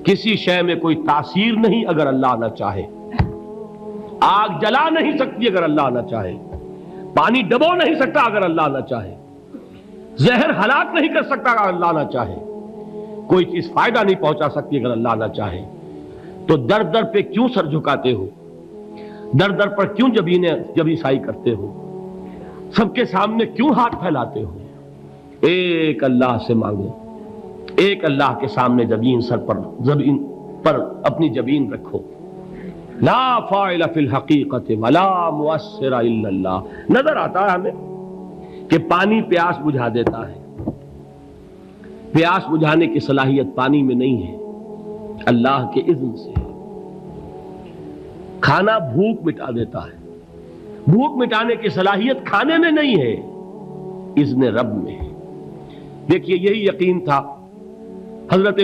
کسی شے میں کوئی تاثیر نہیں اگر اللہ نہ چاہے. آگ جلا نہیں سکتی اگر اللہ نہ چاہے. پانی ڈبو نہیں سکتا اگر اللہ نہ چاہے. زہر ہلاک نہیں کر سکتا اگر اللہ نہ چاہے. کوئی چیز فائدہ نہیں پہنچا سکتی اگر اللہ نہ چاہے. تو در در پہ کیوں سر جھکاتے ہو؟ در در پر کیوں جبیں سائی کرتے ہو؟ سب کے سامنے کیوں ہاتھ پھیلاتے ہو؟ ایک اللہ سے مانگو. ایک اللہ کے سامنے زمین پر اپنی جبین رکھو. لا فاعل فی الحقیقت ولا مؤثر الا اللہ. نظر آتا ہے ہمیں کہ پانی پیاس بجھا دیتا ہے. پیاس بجھانے کی صلاحیت پانی میں نہیں ہے، اللہ کے اذن سے. کھانا بھوک مٹا دیتا ہے. بھوک مٹانے کی صلاحیت کھانے میں نہیں ہے، اذن رب میں ہے. دیکھیے یہی یقین تھا حضرت